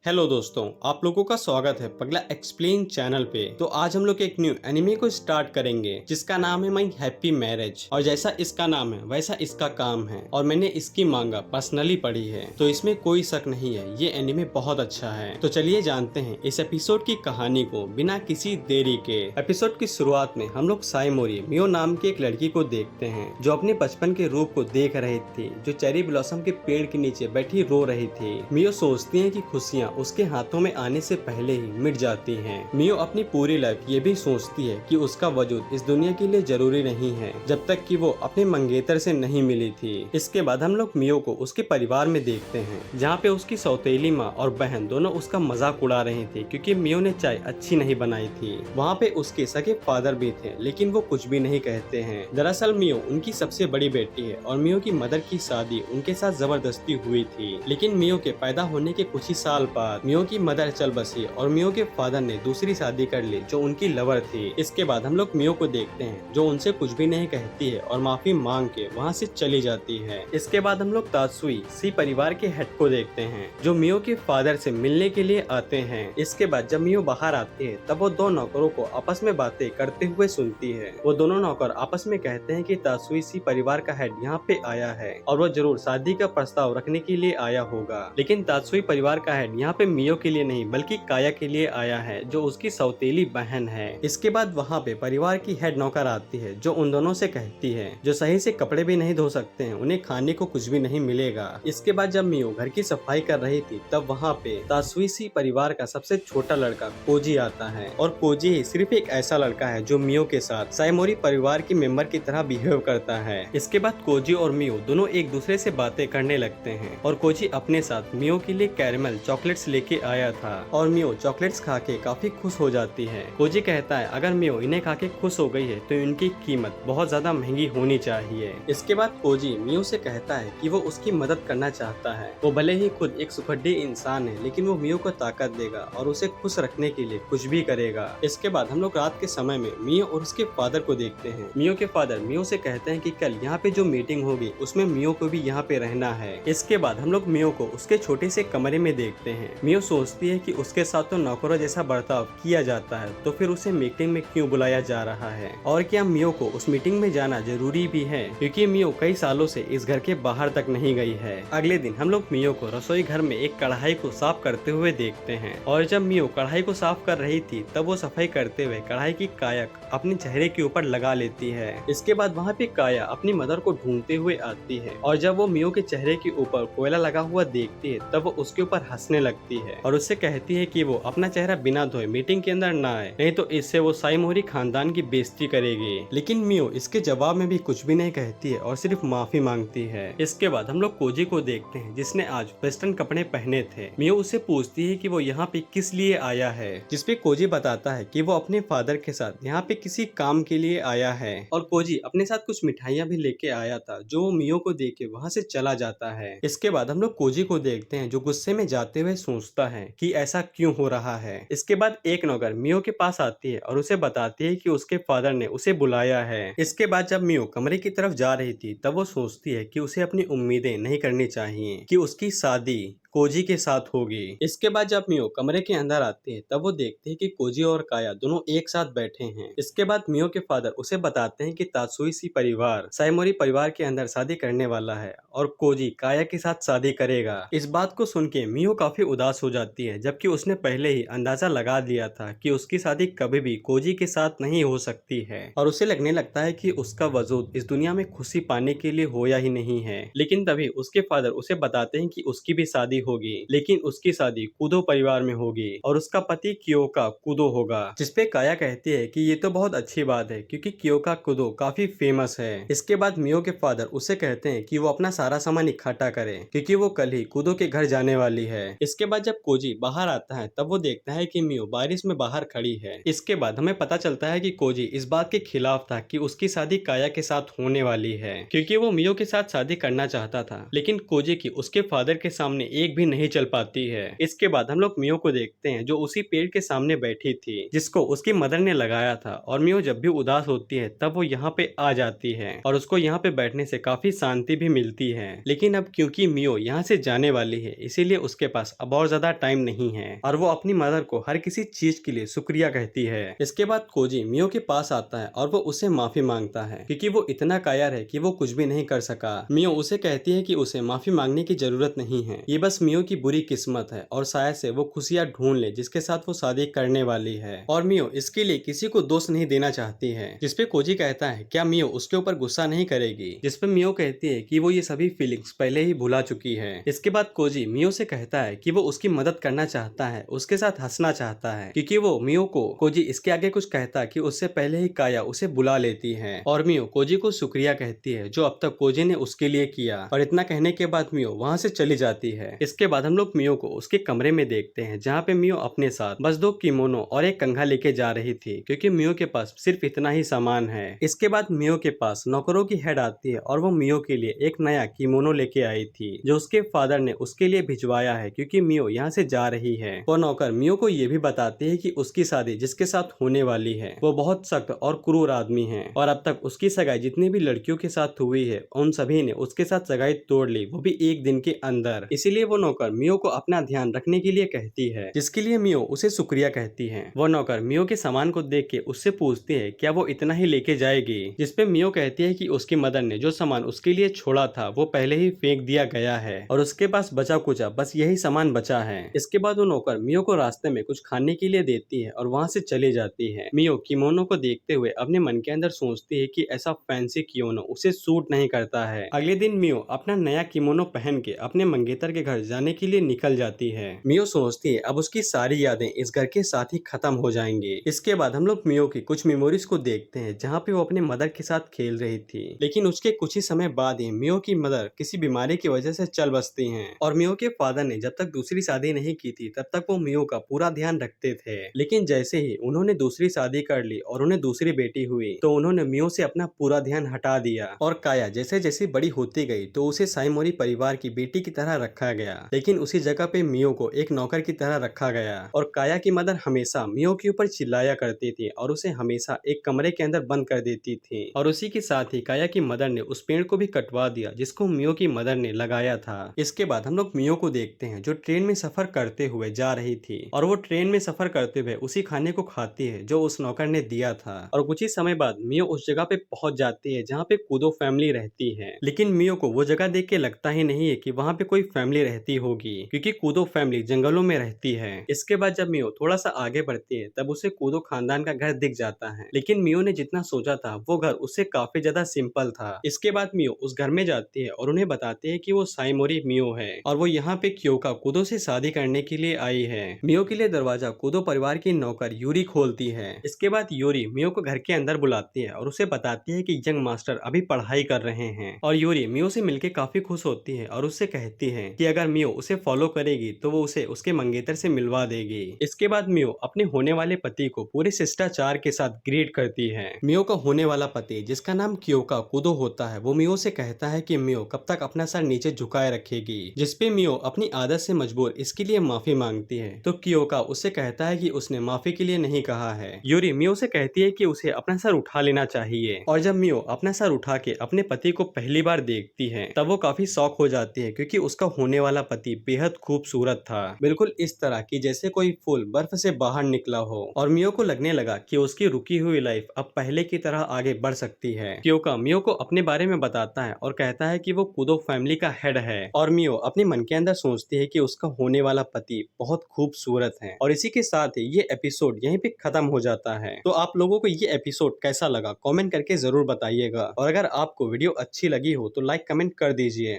Hello दोस्तों, आप लोगों का स्वागत है पगला एक्सप्लेन चैनल पे। तो आज हम लोग एक न्यू एनिमे को स्टार्ट करेंगे जिसका नाम है माई हैप्पी मैरिज। और जैसा इसका नाम है वैसा इसका काम है और मैंने इसकी मांगा पर्सनली पढ़ी है, तो इसमें कोई शक नहीं है, ये एनिमे बहुत अच्छा है। तो चलिए जानते हैं इस एपिसोड की कहानी को बिना किसी देरी के। एपिसोड की शुरुआत में हम लोग साइमोरी मियो नाम की एक लड़की को देखते हैं जो अपने बचपन के रूप को देख रही थी, जो चेरी ब्लॉसम के पेड़ के नीचे बैठी रो रही थी। मियो सोचती है कि खुशियाँ उसके हाथों में आने से पहले ही मिट जाती हैं। मियो अपनी पूरी लाइफ ये भी सोचती है कि उसका वजूद इस दुनिया के लिए जरूरी नहीं है जब तक कि वो अपने मंगेतर से नहीं मिली थी। इसके बाद हम लोग मियो को उसके परिवार में देखते हैं जहाँ पे उसकी सौतेली माँ और बहन दोनों उसका मजाक उड़ा रही थी क्योंकि मियो ने चाय अच्छी नहीं बनाई थी। वहाँ पे उसके सगे फादर भी थे लेकिन वो कुछ भी नहीं कहते हैं। दरअसल मियो उनकी सबसे बड़ी बेटी है और मियो की मदर की शादी उनके साथ जबरदस्ती हुई थी, लेकिन मियो के पैदा होने के कुछ ही साल बाद मियो की मदर चल बसी और मियो के फादर ने दूसरी शादी कर ली जो उनकी लवर थी। इसके बाद हम लोग मियो को देखते हैं जो उनसे कुछ भी नहीं कहती है और माफी मांग के वहाँ से चली जाती है। इसके बाद हम लोग तात्सुई सी परिवार के हेड को देखते हैं जो मियो के फादर से मिलने के लिए आते हैं। इसके बाद जब मियो बाहर आती है तब वो दो नौकरों को आपस में बातें करते हुए सुनती है। वो दोनों नौकर आपस में कहते हैं कि तात्सुई सी परिवार का हेड यहाँ पे आया है और वो जरूर शादी का प्रस्ताव रखने के लिए आया होगा, लेकिन तात्सुई परिवार का हेड यहाँ पे मियो के लिए नहीं बल्कि काया के लिए आया है जो उसकी सौतेली बहन है। इसके बाद वहाँ पे परिवार की हेड नौकर आती है जो उन दोनों से कहती है जो सही से कपड़े भी नहीं धो सकते हैं उन्हें खाने को कुछ भी नहीं मिलेगा। इसके बाद जब मियो घर की सफाई कर रही थी तब वहाँ पे तात्सुई परिवार का सबसे छोटा लड़का कोजी आता है और कोजी ही सिर्फ एक ऐसा लड़का है जो मियो के साथ साइमोरी परिवार के मेंबर की तरह बिहेव करता है। इसके बाद कोजी और मियो दोनों एक दूसरे से बातें करने लगते हैं और कोजी अपने साथ मियो के लिए कैरेमल चॉकलेट्स लेके आया था और मियो चॉकलेट्स खा के काफी खुश हो जाती है। कोजी कहता है अगर मियो इन्हें खा के खुश हो गई है तो इनकी कीमत बहुत ज्यादा महंगी होनी चाहिए। इसके बाद कोजी मियो से कहता है कि वो उसकी मदद करना चाहता है। वो भले ही खुद एक सुखड्डी इंसान है लेकिन वो मियो को ताकत देगा और उसे खुश रखने के लिए कुछ भी करेगा। इसके बाद हम लोग रात के समय में मियो और उसके फादर को देखते हैं। मियो के फादर मियो से कहते हैं कि कल यहाँ पे जो मीटिंग होगी उसमें मियो को भी यहाँ पे रहना है। इसके बाद हम लोग मियो को उसके छोटे से कमरे में देखते हैं। मियो सोचती है कि उसके साथ तो नौकरों जैसा बर्ताव किया जाता है तो फिर उसे मीटिंग में क्यों बुलाया जा रहा है और क्या मियो को उस मीटिंग में जाना जरूरी भी है क्योंकि मियो कई सालों से इस घर के बाहर तक नहीं गई है। अगले दिन हम लोग मियो को रसोई घर में एक कढ़ाई को साफ करते हुए देखते हैं और जब मियो कढ़ाई को साफ कर रही थी तब वो सफाई करते हुए कढ़ाई की काया अपने चेहरे के ऊपर लगा लेती है। इसके बाद वहाँ पे काया अपनी मदर को ढूंढते हुए आती है और जब वो मियो के चेहरे के ऊपर कोयला लगा हुआ देखती है तब वो उसके ऊपर हंसने लगती है और उससे कहती है कि वो अपना चेहरा बिना धोए मीटिंग के अंदर ना आए, नहीं तो इससे वो साइमोरी खानदान की बेइज्जती करेगी। लेकिन मियो इसके जवाब में भी कुछ भी नहीं कहती है और सिर्फ माफी मांगती है। इसके बाद हम लोग कोजी को देखते हैं जिसने आज वेस्टर्न कपड़े पहने थे। मियो उससे पूछती है कि वो यहाँ पे किस लिए आया है, जिसपे कोजी बताता है कि वो अपने फादर के साथ यहाँ पे किसी काम के लिए आया है और कोजी अपने साथ कुछ मिठाइयाँ भी लेके आया था जो वो मियो को देख के वहाँ से चला जाता है। इसके बाद हम लोग कोजी को देखते हैं जो गुस्से में जाते हुए सोचता है कि ऐसा क्यों हो रहा है। इसके बाद एक नौकर मियो के पास आती है और उसे बताती है कि उसके फादर ने उसे बुलाया है। इसके बाद जब मियो कमरे की तरफ जा रही थी तब वो सोचती है कि उसे अपनी उम्मीदें नहीं करनी चाहिए कि उसकी शादी कोजी के साथ होगी। इसके बाद जब मियो कमरे के अंदर आती है तब वो देखती है कि कोजी और काया दोनों एक साथ बैठे हैं। इसके बाद मियो के फादर उसे बताते हैं कि तात्सुई परिवार साइमोरी परिवार के अंदर शादी करने वाला है और कोजी काया के साथ शादी करेगा। इस बात को सुन के मियो काफी उदास हो जाती है जबकि उसने पहले ही अंदाजा लगा दिया था कि उसकी शादी कभी भी कोजी के साथ नहीं हो सकती है और उसे लगने लगता है कि उसका वजूद इस दुनिया में खुशी पाने के लिए होया ही नहीं है। लेकिन तभी उसके फादर उसे बताते हैं कि उसकी भी शादी होगी, लेकिन उसकी शादी कुदो परिवार में होगी और उसका पति कियोका कुदो होगा। जिसपे काया कहती है कि ये तो बहुत अच्छी बात है क्योंकि कियोका कुदो काफी फेमस है। इसके बाद मियो के फादर उसे कहते हैं कि वो अपना सारा सामान इकट्ठा करे क्योंकि वो कल ही कुदो के घर जाने वाली है। इसके बाद जब कोजी बाहर आता है तब वो देखता है कि मियो बारिश में बाहर खड़ी है। इसके बाद हमें पता चलता है कि कोजी इस बात के खिलाफ था कि उसकी शादी काया के साथ होने वाली है क्योंकि वो मियो के साथ शादी करना चाहता था, लेकिन कोजी की उसके फादर के सामने एक भी नहीं चल पाती है। इसके बाद हम लोग मियो को देखते हैं जो उसी पेड़ के सामने बैठी थी जिसको उसकी मदर ने लगाया था, और मियो जब भी उदास होती है तब वो यहाँ पे आ जाती है और उसको यहाँ पे बैठने से काफी शांति भी मिलती है। लेकिन अब क्योंकि मियो यहाँ से जाने वाली है इसीलिए उसके पास अब और ज्यादा टाइम नहीं है और वो अपनी मदर को हर किसी चीज के लिए शुक्रिया कहती है। इसके बाद कोजी मियो के पास आता है और वो उसे माफी मांगता है क्योंकि वो इतना कायर है कि वो कुछ भी नहीं कर सका। मियो उसे कहती है कि उसे माफी मांगने की जरूरत नहीं है, ये बस मियो की बुरी किस्मत है और शायद से वो खुशियां ढूंढ ले जिसके साथ वो शादी करने वाली है। और मियो इसके लिए किसी को दोष नहीं देना चाहती है, जिसपे कोजी कहता है क्या मियो उसके ऊपर गुस्सा नहीं करेगी, जिसपे मियो कहती है कि वो ये सभी फीलिंग्स पहले ही भुला चुकी है। इसके बाद कोजी मियो से कहता है कि वो उसकी मदद करना चाहता है, उसके साथ हंसना चाहता है, क्योंकि वो मियो को कोजी इसके आगे कुछ कहता कि उससे पहले ही काया उसे बुला लेती है। और मियो कोजी को शुक्रिया कहती है जो अब तक कोजी ने उसके लिए किया, और इतना कहने के बाद मियो वहाँ से चली जाती है। इसके बाद हम लोग मियो को उसके कमरे में देखते हैं जहाँ पे मियो अपने साथ बस 2 किमोनो और एक कंघा लेके जा रही थी, क्योंकि मियो के पास सिर्फ इतना ही सामान है। इसके बाद मियो के पास नौकरों की हेड आती है और वो मियो के लिए एक नया किमोनो लेके आई थी जो उसके फादर ने उसके लिए भिजवाया है क्योंकि मियो यहाँ से जा रही है। वो नौकर मियो को ये भी बताते हैं कि उसकी शादी जिसके साथ होने वाली है वो बहुत सख्त और क्रूर आदमी है और अब तक उसकी सगाई जितनी भी लड़कियों के साथ हुई है उन सभी ने उसके साथ सगाई तोड़ ली, वो भी एक दिन के अंदर। इसीलिए वो नौकर मियो को अपना ध्यान रखने के लिए कहती है, जिसके लिए मियो उसे शुक्रिया कहती है। वो नौकर मियो के सामान को देख के उससे पूछती है क्या वो इतना ही लेके जाएगी, जिसपे मियो कहती है कि उसकी मदर ने जो सामान उसके लिए छोड़ा था वो पहले ही फेंक दिया गया है और उसके पास बचा कुचा बस यही सामान बचा है। इसके बाद वो नौकर मियो को रास्ते में कुछ खाने के लिए देती है और वहाँ से चली जाती है। मियो किमोनो को देखते हुए अपने मन के अंदर सोचती है कि ऐसा फैंसी किमोनो उसे सूट नहीं करता है। अगले दिन मियो अपना नया किमोनो पहन के अपने मंगेतर के घर जाने के लिए निकल जाती है। मियो सोचती है अब उसकी सारी यादें इस घर के साथ ही खत्म हो जाएंगी। इसके बाद हम लोग मियो की कुछ मेमोरीज को देखते हैं जहाँ पे वो अपने मदर के साथ खेल रही थी, लेकिन उसके कुछ ही समय बाद ही मियो की मदर किसी बीमारी की वजह से चल बसती हैं और मियो के फादर ने जब तक दूसरी शादी नहीं की थी तब तक वो मियो का पूरा ध्यान रखते थे, लेकिन जैसे ही उन्होंने दूसरी शादी कर ली और उन्हें दूसरी बेटी हुई तो उन्होंने मियो से अपना पूरा ध्यान हटा दिया और काया जैसे जैसे बड़ी होती गई तो उसे साइमोरी परिवार की बेटी की तरह रखा गया, लेकिन उसी जगह पे मियो को एक नौकर की तरह रखा गया। और काया की मदर हमेशा मियो के ऊपर चिल्लाया करती थी और उसे हमेशा एक कमरे के अंदर बंद कर देती थी, और उसी के साथ ही काया की मदर ने उस पेड़ को भी कटवा दिया जिसको मियो की मदर ने लगाया था। इसके बाद हम लोग मियो को देखते हैं जो ट्रेन में सफर करते हुए जा रही थी और वो ट्रेन में सफर करते हुए उसी खाने को खाती है जो उस नौकर ने दिया था। और कुछ ही समय बाद मियो उस जगह पे पहुंच जाती है जहाँ पे कूदो फैमिली रहती है, लेकिन मियो को वो जगह देख के लगता ही नहीं है कि वहाँ पे कोई फैमिली रहती होगी क्योंकि कूदो फैमिली जंगलों में रहती है। इसके बाद जब मियो थोड़ा सा आगे बढ़ती है तब उसे कूदो खानदान का घर दिख जाता है, लेकिन मियो ने जितना सोचा था वो घर उससे काफी ज्यादा सिंपल था। इसके बाद मियो उस घर में जाती है और उन्हें बताती है कि वो साइमोरी मियो है और वो यहाँ पे क्योका कूदो से शादी करने के लिए आई है। मियो के लिए दरवाजा कूदो परिवार की नौकर यूरी खोलती है। इसके बाद यूरी मियो को घर के अंदर बुलाती है और उसे बताती है कि यंग मास्टर अभी पढ़ाई कर रहे हैं, और यूरी मियो से मिलकर काफी खुश होती है और उससे कहती है कि अगर मियो उसे फॉलो करेगी तो वो उसे उसके मंगेतर से मिलवा देगी। इसके बाद मियो अपने होने वाले पति को पूरे शिष्टाचार के साथ ग्रीट करती है। मियो का होने वाला पति जिसका नाम क्योका कूदो होता है वो मियो से कहता है कि मियो कब तक अपना सर नीचे झुकाए रखेगी, जिसपे मियो अपनी आदत से मजबूर इसके लिए माफी मांगती है तो क्योका उससे कहता है कि उसने माफी के लिए नहीं कहा है। यूरी मियो से कहती है कि उसे अपना सर उठा लेना चाहिए, और जब मियो अपना सर उठा के अपने पति को पहली बार देखती है तब वो काफी शॉक हो जाती है क्योंकि उसका होने वाला पति बेहद खूबसूरत था, बिल्कुल इस तरह की जैसे कोई फूल बर्फ से बाहर निकला हो। और मियो को लगने लगा कि उसकी रुकी हुई लाइफ अब पहले की तरह आगे बढ़ सकती है। क्योंकि मियो को अपने बारे में बताता है और कहता है कि वो कूदो फैमिली का हेड है, और मियो अपने मन के अंदर सोचती है कि उसका होने वाला पति बहुत खूबसूरत है। और इसी के साथ ही ये एपिसोड यहीं पे खत्म हो जाता है। तो आप लोगों को ये एपिसोड कैसा लगा कमेंट करके जरूर बताइएगा, और अगर आपको वीडियो अच्छी लगी हो तो लाइक कमेंट कर दीजिए।